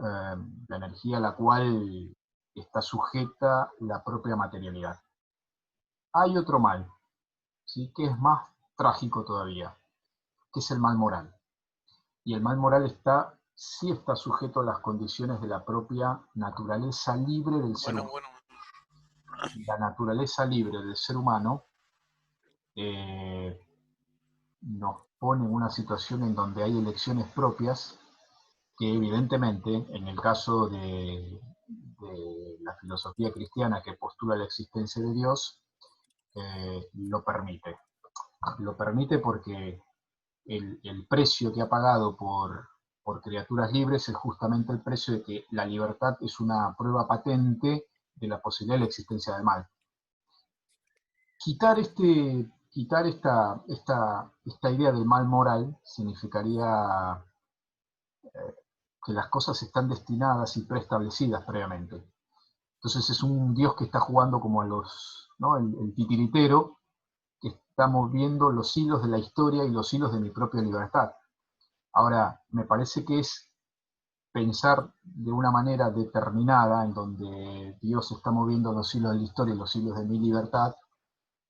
la energía a la cual está sujeta la propia materialidad. Hay otro mal, ¿sí?, que es más trágico todavía, que es el mal moral. Y el mal moral sí está sujeto a las condiciones de la propia naturaleza libre del ser humano. La naturaleza libre del ser humano nos pone en una situación en donde hay elecciones propias que evidentemente, en el caso de la filosofía cristiana que postula la existencia de Dios, lo permite. Lo permite porque el precio que ha pagado por criaturas libres es justamente el precio de que la libertad es una prueba patente de la posibilidad de la existencia del mal. Quitar esta idea del mal moral significaría que las cosas están destinadas y preestablecidas previamente. Entonces es un Dios que está jugando como a ¿no?, el titiritero, que está moviendo los hilos de la historia y los hilos de mi propia libertad. Ahora, me parece que es pensar de una manera determinada, en donde Dios está moviendo los hilos de la historia y los hilos de mi libertad,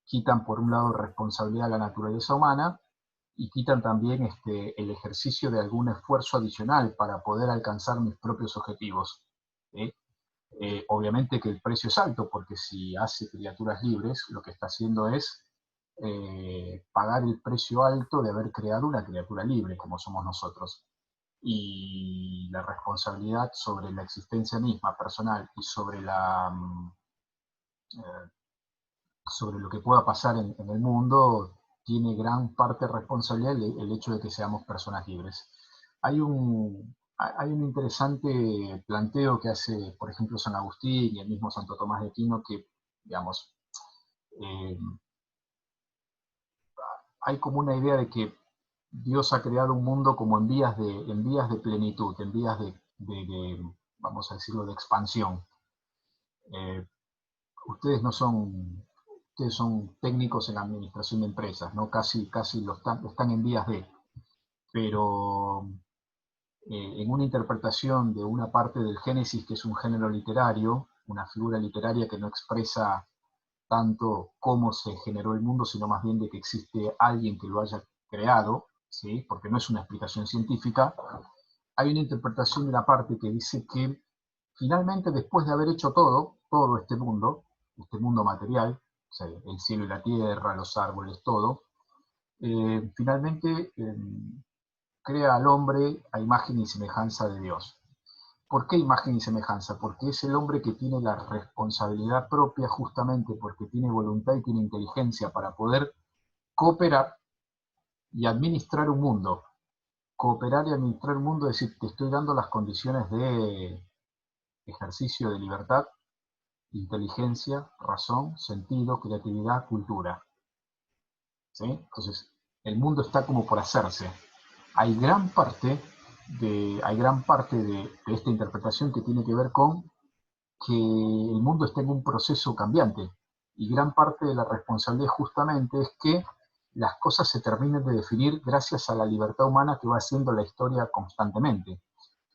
quitan por un lado responsabilidad a la naturaleza humana y quitan también el ejercicio de algún esfuerzo adicional para poder alcanzar mis propios objetivos. Obviamente que el precio es alto, porque si hace criaturas libres, lo que está haciendo es pagar el precio alto de haber creado una criatura libre, como somos nosotros. Y la responsabilidad sobre la existencia misma, personal, y sobre sobre lo que pueda pasar en el mundo, tiene gran parte de responsabilidad el hecho de que seamos personas libres. Hay un interesante planteo que hace, por ejemplo, San Agustín y el mismo Santo Tomás de Aquino, que, digamos, hay como una idea de que Dios ha creado un mundo como en vías de plenitud, en vías vamos a decirlo, de expansión. Ustedes son técnicos en administración de empresas, ¿no? Casi están en vías de, pero en una interpretación de una parte del Génesis, que es un género literario, una figura literaria que no expresa tanto cómo se generó el mundo, sino más bien de que existe alguien que lo haya creado, ¿sí?, porque no es una explicación científica. Hay una interpretación de la parte que dice que finalmente, después de haber hecho todo este mundo material, o sea, el cielo y la tierra, los árboles, todo, finalmente crea al hombre a imagen y semejanza de Dios. ¿Por qué imagen y semejanza? Porque es el hombre que tiene la responsabilidad propia, justamente porque tiene voluntad y tiene inteligencia para poder cooperar y administrar un mundo. Cooperar y administrar un mundo es decir, te estoy dando las condiciones de ejercicio de libertad, inteligencia, razón, sentido, creatividad, cultura. ¿Sí? Entonces, el mundo está como por hacerse. Hay gran parte de esta interpretación que tiene que ver con que el mundo está en un proceso cambiante, y gran parte de la responsabilidad justamente es que las cosas se terminen de definir gracias a la libertad humana que va haciendo la historia constantemente.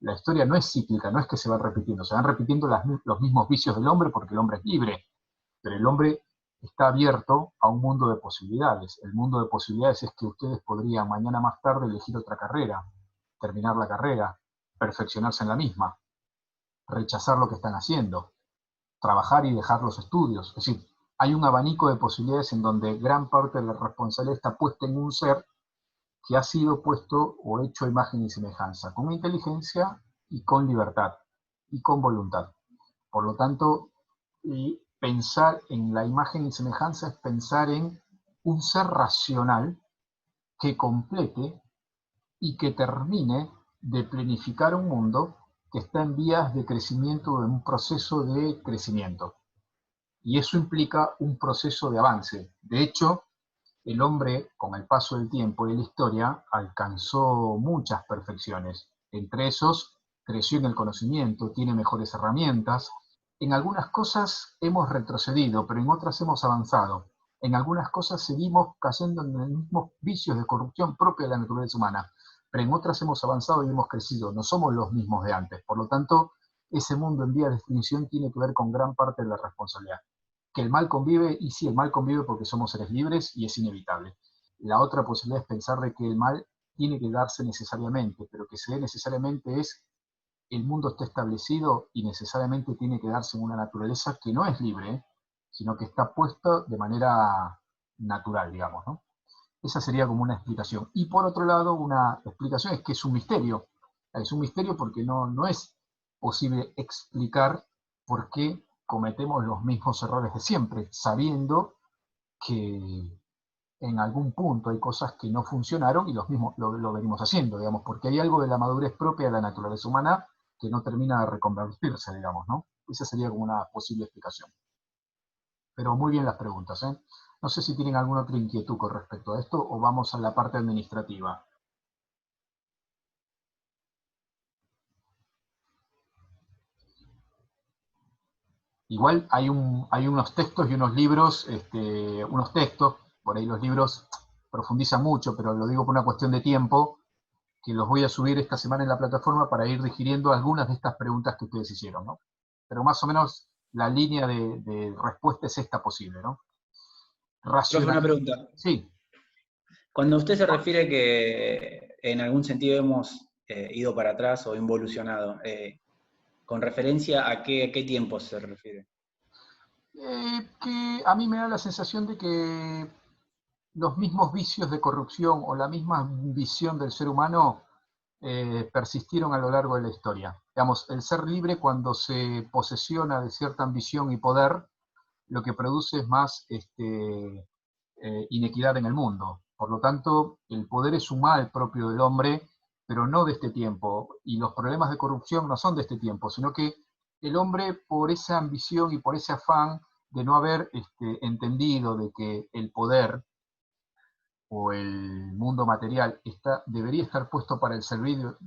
La historia no es cíclica, no es que se va repitiendo, se van repitiendo los mismos vicios del hombre porque el hombre es libre, pero el hombre está abierto a un mundo de posibilidades. El mundo de posibilidades es que ustedes podrían mañana más tarde elegir otra carrera, terminar la carrera, perfeccionarse en la misma, rechazar lo que están haciendo, trabajar y dejar los estudios. Es decir, hay un abanico de posibilidades en donde gran parte de la responsabilidad está puesta en un ser que ha sido puesto o hecho a imagen y semejanza, con inteligencia y con libertad y con voluntad. Por lo tanto, pensar en la imagen y semejanza es pensar en un ser racional que complete y que termine de planificar un mundo que está en vías de crecimiento, en un proceso de crecimiento. Y eso implica un proceso de avance. De hecho, el hombre, con el paso del tiempo y la historia, alcanzó muchas perfecciones. Entre esos, creció en el conocimiento, tiene mejores herramientas. En algunas cosas hemos retrocedido, pero en otras hemos avanzado. En algunas cosas seguimos cayendo en los mismos vicios de corrupción propia de la naturaleza humana. pero en otras hemos avanzado y hemos crecido, no somos los mismos de antes. Por lo tanto, ese mundo en vía de extinción tiene que ver con gran parte de la responsabilidad. Que el mal convive, y sí, el mal convive porque somos seres libres y es inevitable. La otra posibilidad es pensar de que el mal tiene que darse necesariamente, pero que se dé necesariamente es el mundo está establecido y necesariamente tiene que darse en una naturaleza que no es libre, sino que está puesta de manera natural, digamos, ¿no? Esa sería como una explicación. Y por otro lado, una explicación es que es un misterio. Es un misterio porque no es posible explicar por qué cometemos los mismos errores de siempre, sabiendo que en algún punto hay cosas que no funcionaron y los mismos lo venimos haciendo, digamos, porque hay algo de la madurez propia de la naturaleza humana que no termina de reconvertirse, digamos, ¿no? Esa sería como una posible explicación. Pero muy bien las preguntas, ¿eh? No sé si tienen alguna otra inquietud con respecto a esto o vamos a la parte administrativa. Igual hay unos textos y unos libros, unos textos, por ahí los libros profundizan mucho, pero lo digo por una cuestión de tiempo, que los voy a subir esta semana en la plataforma para ir digiriendo algunas de estas preguntas que ustedes hicieron, ¿no? Pero más o menos la línea de respuesta es esta posible, ¿no? Profe, una Racional. pregunta. Sí. Cuando usted se refiere que en algún sentido hemos ido para atrás o involucionado, ¿con referencia a qué tiempo se refiere? Que a mí me da la sensación de que los mismos vicios de corrupción o la misma visión del ser humano persistieron a lo largo de la historia. Digamos, el ser libre cuando se posesiona de cierta ambición y poder, lo que produce es más inequidad en el mundo. Por lo tanto, el poder es un mal propio del hombre, pero no de este tiempo. Y los problemas de corrupción no son de este tiempo, sino que el hombre, por esa ambición y por ese afán de no haber entendido de que el poder o el mundo material debería estar puesto para el servicio,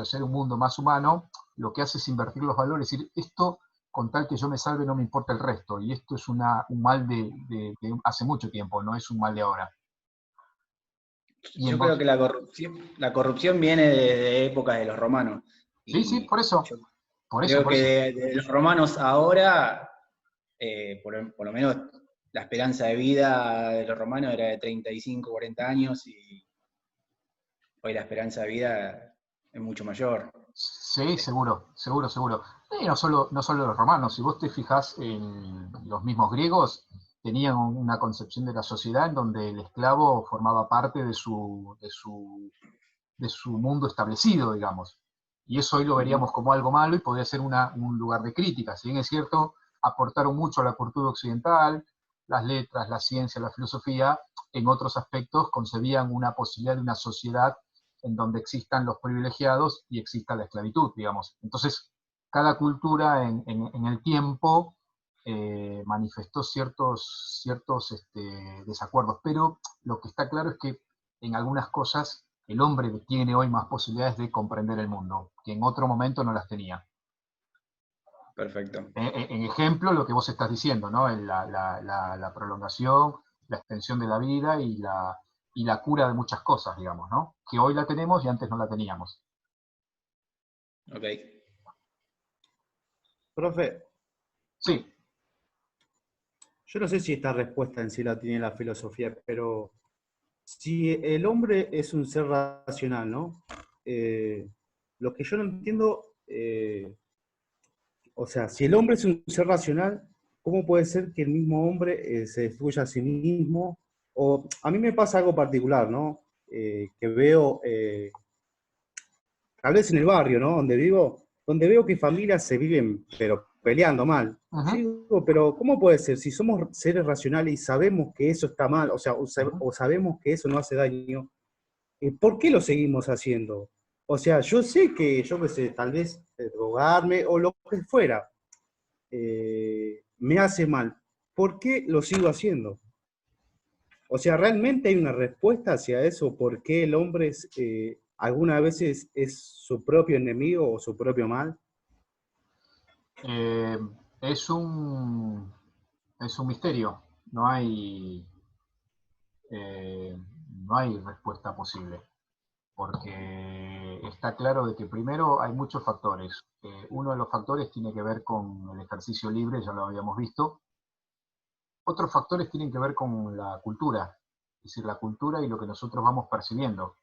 hacer un mundo más humano, lo que hace es invertir los valores, es decir, esto con tal que yo me salve no me importa el resto, y esto es un mal de hace mucho tiempo, no es un mal de ahora. Y en Yo creo vos, que la corrupción viene de épocas de los romanos. sí, sí, Y yo por eso, creo por que eso. de los romanos ahora, por lo menos la esperanza de vida de los romanos era de 35, 40 años y hoy la esperanza de vida es mucho mayor. Sí, seguro, seguro, seguro. Y no solo los romanos, si vos te fijas en los mismos griegos, tenían una concepción de la sociedad en donde el esclavo formaba parte de su mundo establecido, digamos. Y eso hoy lo veríamos como algo malo y podría ser un lugar de crítica. Si bien es cierto, aportaron mucho a la cultura occidental, las letras, la ciencia, la filosofía, en otros aspectos concebían una posibilidad de una sociedad en donde existan los privilegiados y exista la esclavitud, digamos. Entonces, cada cultura en el tiempo manifestó ciertos desacuerdos, pero lo que está claro es que en algunas cosas el hombre tiene hoy más posibilidades de comprender el mundo, que en otro momento no las tenía. Perfecto. En ejemplo, lo que vos estás diciendo, ¿no? La prolongación, la extensión de la vida y la cura de muchas cosas, digamos, ¿no? Que hoy la tenemos y antes no la teníamos. Ok. Profe, Sí, yo no sé si esta respuesta en sí la tiene la filosofía, pero si el hombre es un ser racional, ¿no? Lo que yo no entiendo, o sea, si el hombre es un ser racional, ¿cómo puede ser que el mismo hombre se destruya a sí mismo? O a mí me pasa algo particular, ¿no? Que veo, tal vez en el barrio, ¿no? Donde vivo, donde veo que familias se viven, pero peleando mal. Yo uh-huh, digo, pero ¿cómo puede ser? Si somos seres racionales y sabemos que eso está mal, o sea, uh-huh. o sabemos que eso no hace daño, ¿por qué lo seguimos haciendo? O sea, yo sé que, yo qué sé, tal vez drogarme o lo que fuera, me hace mal. ¿Por qué lo sigo haciendo? O sea, ¿realmente hay una respuesta hacia eso? ¿Por qué el hombre algunas veces es su propio enemigo o su propio mal? Eh, es un misterio, no hay, eh, no hay respuesta posible. porque está claro de que primero hay muchos factores. Uno de los factores tiene que ver con el ejercicio libre, ya lo habíamos visto. Otros factores tienen que ver con la cultura, es decir, la cultura y lo que nosotros vamos percibiendo.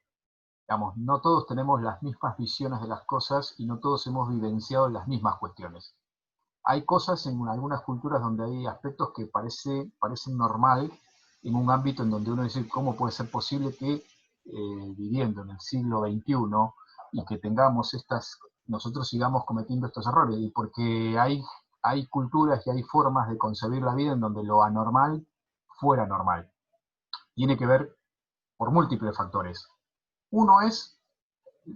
Digamos, no todos tenemos las mismas visiones de las cosas y no todos hemos vivenciado las mismas cuestiones. Hay cosas en algunas culturas donde hay aspectos que parecen normal en un ámbito en donde uno dice, ¿cómo puede ser posible que viviendo en el siglo XXI y que nosotros sigamos cometiendo estos errores? Y porque hay culturas y hay formas de concebir la vida en donde lo anormal fuera normal. Tiene que ver por múltiples factores. Uno es,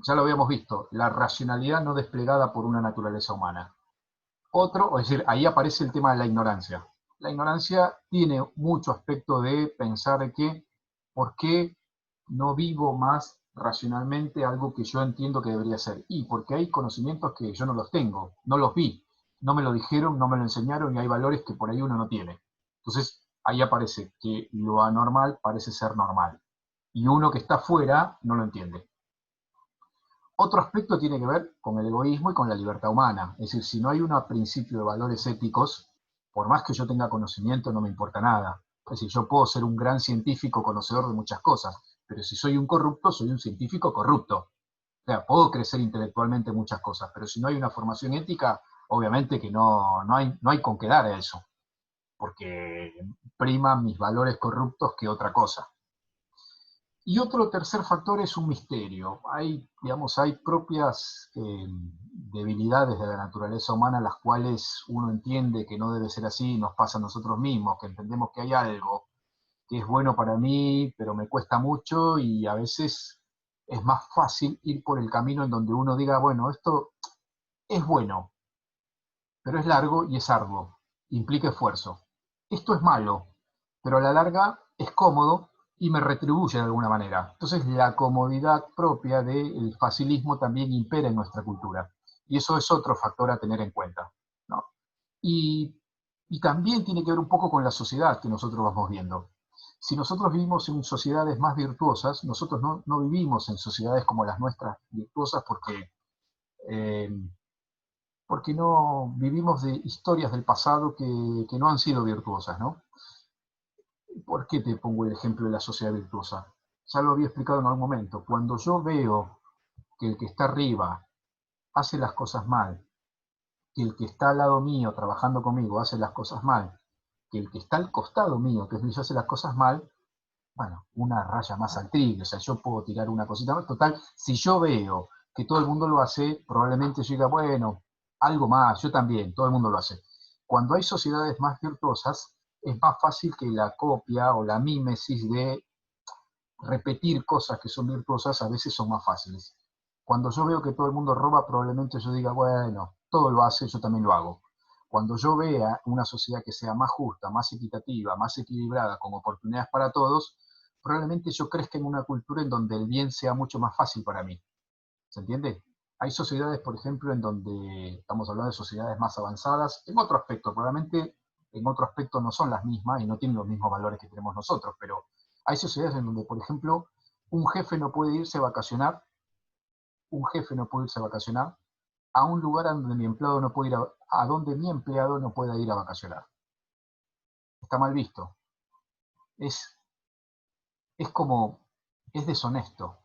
ya lo habíamos visto, la racionalidad no desplegada por una naturaleza humana. Otro, es decir, ahí aparece el tema de la ignorancia. La ignorancia tiene mucho aspecto de pensar que, ¿por qué no vivo más racionalmente algo que yo entiendo que debería ser? Y porque hay conocimientos que yo no los tengo, no los vi, no me lo dijeron, no me lo enseñaron y hay valores que por ahí uno no tiene. Entonces, ahí aparece que lo anormal parece ser normal. Y uno que está fuera no lo entiende. Otro aspecto tiene que ver con el egoísmo y con la libertad humana. Es decir, si no hay un principio de valores éticos, por más que yo tenga conocimiento, no me importa nada. Es decir, yo puedo ser un gran científico conocedor de muchas cosas, pero si soy un corrupto, soy un científico corrupto. O sea, puedo crecer intelectualmente muchas cosas, pero si no hay una formación ética, obviamente que no hay con qué dar a eso, porque priman mis valores corruptos que otra cosa. Y otro tercer factor es un misterio. Hay propias debilidades de la naturaleza humana las cuales uno entiende que no debe ser así, nos pasa a nosotros mismos, que entendemos que hay algo que es bueno para mí, pero me cuesta mucho y a veces es más fácil ir por el camino en donde uno diga, bueno, esto es bueno, pero es largo y es arduo, implica esfuerzo. Esto es malo, pero a la larga es cómodo y me retribuye de alguna manera. Entonces la comodidad propia del facilismo también impera en nuestra cultura. Y eso es otro factor a tener en cuenta, ¿no? Y, y también tiene que ver un poco con la sociedad que nosotros vamos viendo. Si nosotros vivimos en sociedades más virtuosas, nosotros no vivimos en sociedades como las nuestras virtuosas eh, porque no vivimos de historias del pasado que no han sido virtuosas, ¿no? ¿Por qué te pongo el ejemplo de la sociedad virtuosa? Ya lo había explicado en algún momento. Cuando yo veo que el que está arriba hace las cosas mal, que el que está al lado mío trabajando conmigo hace las cosas mal, que el que está al costado mío, que es yo, hace las cosas mal, bueno, una raya más al tigre, o sea, yo puedo tirar una cosita más. Total, si yo veo que todo el mundo lo hace, probablemente yo diga, bueno, algo más, yo también, todo el mundo lo hace. Cuando hay sociedades más virtuosas, es más fácil que la copia o la mímesis de repetir cosas que son virtuosas a veces son más fáciles. Cuando yo veo que todo el mundo roba, probablemente yo diga, bueno, todo lo hace, yo también lo hago. Cuando yo vea una sociedad que sea más justa, más equitativa, más equilibrada, con oportunidades para todos, probablemente yo crezca en una cultura en donde el bien sea mucho más fácil para mí. ¿Se entiende? Hay sociedades, por ejemplo, en donde estamos hablando de sociedades más avanzadas, en otro aspecto, probablemente en otro aspecto no son las mismas y no tienen los mismos valores que tenemos nosotros, pero hay sociedades en donde, por ejemplo, un jefe no puede irse a vacacionar, un jefe no puede irse a vacacionar a un lugar a donde mi empleado no puede ir a donde mi empleado no pueda ir a vacacionar. Está mal visto. Es, es como, es deshonesto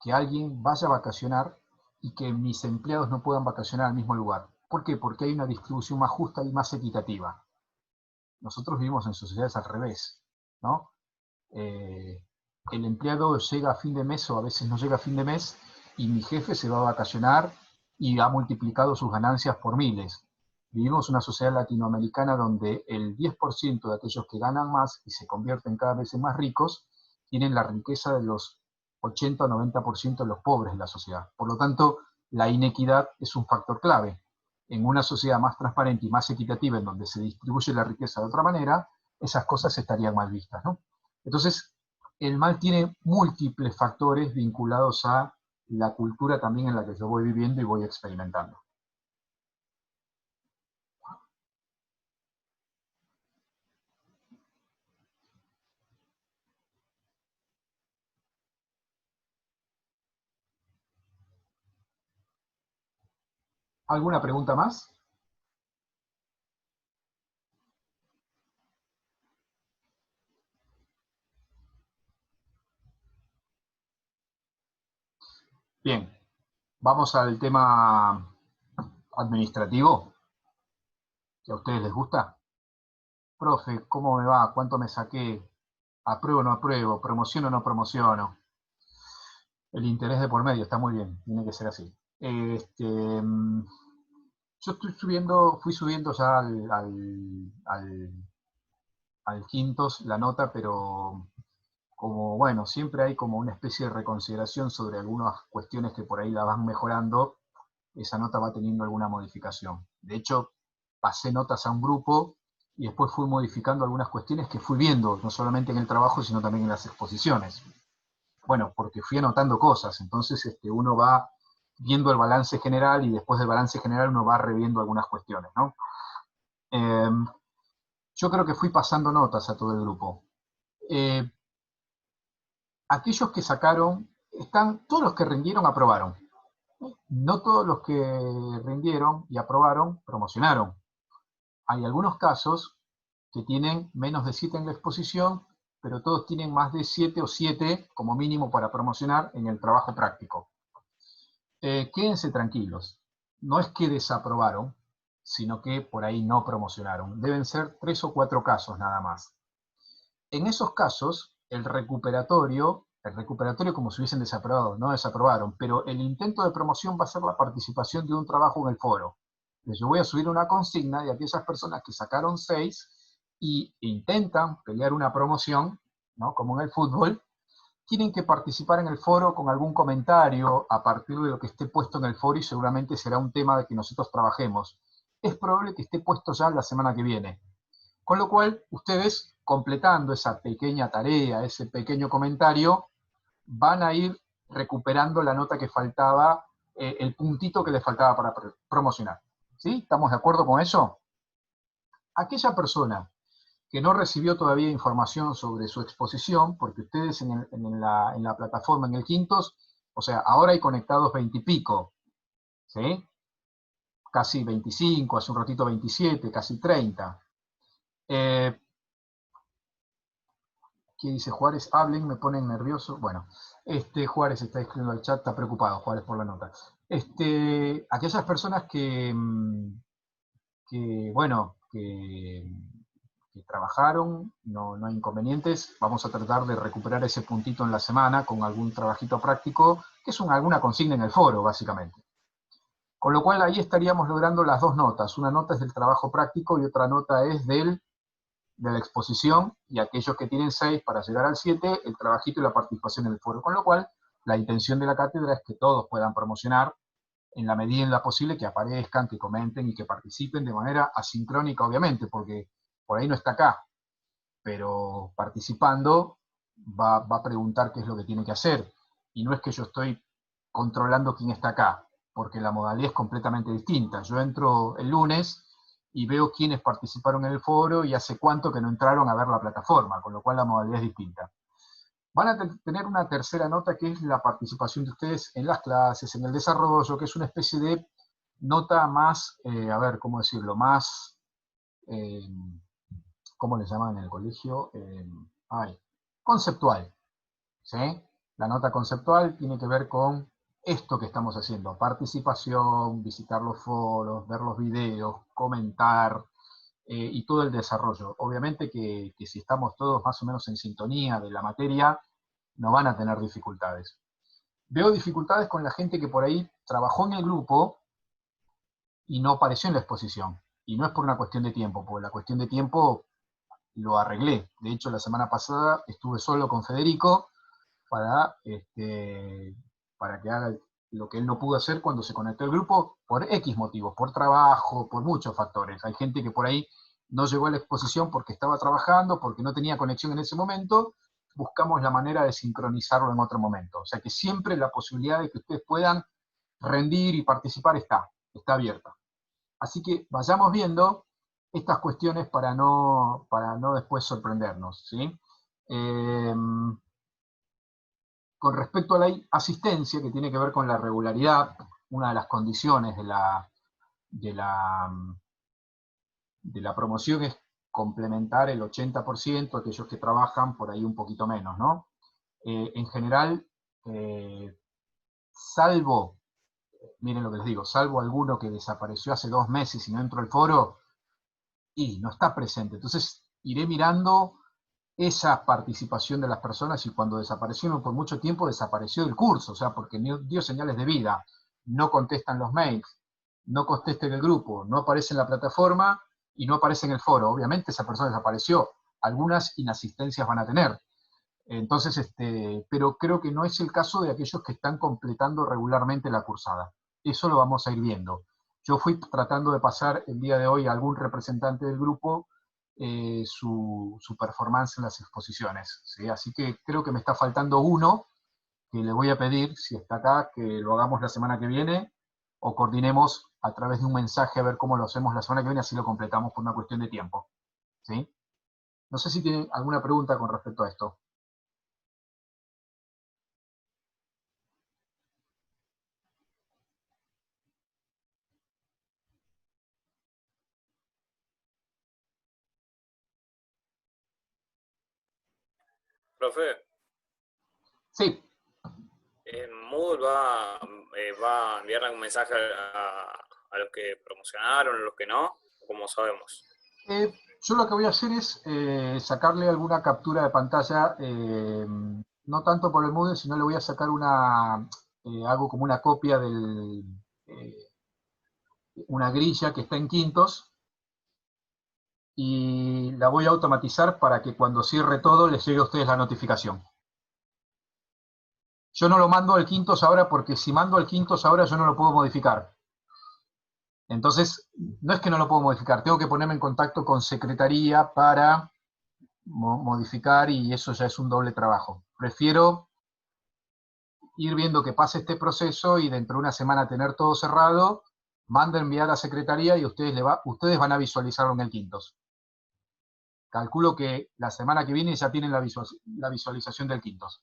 que alguien vaya a vacacionar y que mis empleados no puedan vacacionar al mismo lugar. ¿Por qué? Porque hay una distribución más justa y más equitativa. Nosotros vivimos en sociedades al revés, ¿no? El empleado llega a fin de mes o a veces no llega a fin de mes y mi jefe se va a vacacionar y ha multiplicado sus ganancias por miles. Vivimos una sociedad latinoamericana donde el 10% de aquellos que ganan más y se convierten cada vez en más ricos tienen la riqueza de los 80 o 90% de los pobres de la sociedad. Por lo tanto, la inequidad es un factor clave. En una sociedad más transparente y más equitativa, en donde se distribuye la riqueza de otra manera, esas cosas estarían mal vistas, ¿no? Entonces, el mal tiene múltiples factores vinculados a la cultura también en la que yo voy viviendo y voy experimentando. ¿Alguna pregunta más? Bien, vamos al tema administrativo, que a ustedes les gusta. Profe, ¿cómo me va? ¿Cuánto me saqué? ¿Apruebo o no apruebo? ¿Promociono o no promociono? El interés de por medio está muy bien, tiene que ser así. Yo fui subiendo ya al quintos la nota, pero como, bueno, siempre hay como una especie de reconsideración sobre algunas cuestiones que por ahí la van mejorando, esa nota va teniendo alguna modificación. De hecho, pasé notas a un grupo y después fui modificando algunas cuestiones que fui viendo, no solamente en el trabajo, sino también en las exposiciones. Bueno, porque fui anotando cosas, entonces uno va viendo el balance general y después del balance general uno va reviendo algunas cuestiones, ¿no? Yo creo que fui pasando notas a todo el grupo. Aquellos que sacaron, todos los que rindieron aprobaron. No todos los que rindieron y aprobaron promocionaron. Hay algunos casos que tienen menos de 7 en la exposición, pero todos tienen más de 7 o 7 como mínimo para promocionar en el trabajo práctico. Quédense tranquilos. No es que desaprobaron, sino que por ahí no promocionaron. Deben ser 3 o 4 casos nada más. En esos casos, el recuperatorio como si hubiesen desaprobado, no desaprobaron, pero el intento de promoción va a ser la participación de un trabajo en el foro. Entonces, yo voy a subir una consigna de aquellas personas que sacaron 6 y intentan pelear una promoción, ¿no? Como en el fútbol, tienen que participar en el foro con algún comentario a partir de lo que esté puesto en el foro y seguramente será un tema de que nosotros trabajemos. Es probable que esté puesto ya la semana que viene. Con lo cual, ustedes, completando esa pequeña tarea, ese pequeño comentario, van a ir recuperando la nota que faltaba, el puntito que les faltaba para promocionar. ¿Sí? ¿Estamos de acuerdo con eso? Aquella persona que no recibió todavía información sobre su exposición, porque ustedes en la plataforma, en el Quintos, o sea, ahora hay conectados 20 y pico, ¿sí? Casi 25, hace un ratito 27, casi 30. ¿Qué dice Juárez? Hablen, me ponen nervioso. Bueno, Juárez está escribiendo al chat, está preocupado, Juárez, por la nota. Aquellas personas bueno, que trabajaron, no hay inconvenientes, vamos a tratar de recuperar ese puntito en la semana con algún trabajito práctico, que es alguna consigna en el foro, básicamente. Con lo cual ahí estaríamos logrando las dos notas, una nota es del trabajo práctico y otra nota es de la exposición, y aquellos que tienen 6 para llegar al 7, el trabajito y la participación en el foro. Con lo cual, la intención de la cátedra es que todos puedan promocionar en la medida en la posible, que aparezcan, que comenten y que participen de manera asincrónica, obviamente, porque por ahí no está acá, pero participando va a preguntar qué es lo que tiene que hacer. Y no es que yo estoy controlando quién está acá, porque la modalidad es completamente distinta. Yo entro el lunes y veo quiénes participaron en el foro y hace cuánto que no entraron a ver la plataforma, con lo cual la modalidad es distinta. Van a tener una tercera nota que es la participación de ustedes en las clases, en el desarrollo, que es una especie de nota más, a ver, ¿cómo decirlo? Más, ¿cómo le llaman en el colegio? Conceptual, ¿sí? La nota conceptual tiene que ver con esto que estamos haciendo, participación, visitar los foros, ver los videos, comentar, y todo el desarrollo. Obviamente que si estamos todos más o menos en sintonía de la materia, no van a tener dificultades. Veo dificultades con la gente que por ahí trabajó en el grupo y no apareció en la exposición. Y no es por una cuestión de tiempo, porque la cuestión de tiempo lo arreglé. De hecho, la semana pasada estuve solo con Federico para, para que haga lo que él no pudo hacer cuando se conectó al grupo por X motivos, por trabajo, por muchos factores. Hay gente que por ahí no llegó a la exposición porque estaba trabajando, porque no tenía conexión en ese momento. Buscamos la manera de sincronizarlo en otro momento. O sea que siempre la posibilidad de que ustedes puedan rendir y participar está abierta. Así que vayamos viendo estas cuestiones para no después sorprendernos, ¿sí? Con respecto a la asistencia, que tiene que ver con la regularidad, una de las condiciones de la de la promoción es complementar el 80%, aquellos que trabajan por ahí un poquito menos, ¿no? En general, salvo, miren lo que les digo, salvo alguno que desapareció hace 2 meses y no entró al foro, y no está presente. Entonces, iré mirando esa participación de las personas y cuando desaparecieron por mucho tiempo, desapareció del curso, o sea, porque dio señales de vida, no contestan los mails, no contesta en el grupo, no aparece en la plataforma y no aparece en el foro. Obviamente esa persona desapareció, algunas inasistencias van a tener. Entonces, pero creo que no es el caso de aquellos que están completando regularmente la cursada. Eso lo vamos a ir viendo. Yo fui tratando de pasar el día de hoy a algún representante del grupo su performance en las exposiciones, ¿sí? Así que creo que me está faltando uno, que le voy a pedir, si está acá, que lo hagamos la semana que viene, o coordinemos a través de un mensaje a ver cómo lo hacemos la semana que viene, así lo completamos por una cuestión de tiempo, ¿sí? No sé si tienen alguna pregunta con respecto a esto. Profe, Sí, Moodle va a enviar algún mensaje a los que promocionaron, a los que no, como sabemos. yo lo que voy a hacer es sacarle alguna captura de pantalla, no tanto por el Moodle, sino le voy a sacar hago como una copia una grilla que está en quintos, y la voy a automatizar para que cuando cierre todo les llegue a ustedes la notificación. Yo no lo mando al quintos ahora porque si mando al quintos ahora yo no lo puedo modificar. Entonces, no es que no lo puedo modificar, tengo que ponerme en contacto con secretaría para modificar y eso ya es un doble trabajo. Prefiero ir viendo que pase este proceso y dentro de una semana tener todo cerrado, mando a enviar a secretaría y ustedes van a visualizarlo en el quintos. Calculo que la semana que viene ya tienen la visualización del quintos.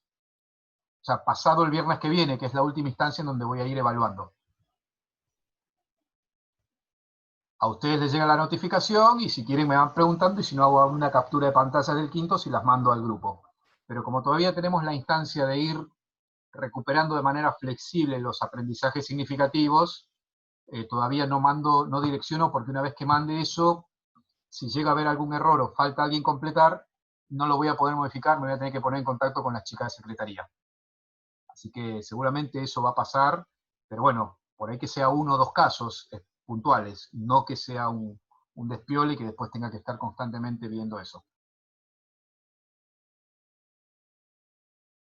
O sea, pasado el viernes que viene, que es la última instancia en donde voy a ir evaluando. A ustedes les llega la notificación y si quieren me van preguntando y si no hago una captura de pantalla del quintos y las mando al grupo. Pero como todavía tenemos la instancia de ir recuperando de manera flexible los aprendizajes significativos, todavía no direcciono porque una vez que mande eso, si llega a haber algún error o falta alguien completar, no lo voy a poder modificar, me voy a tener que poner en contacto con las chicas de secretaría. Así que seguramente eso va a pasar, pero bueno, por ahí que sea 1 o 2 casos puntuales, no que sea un despiole y que después tenga que estar constantemente viendo eso.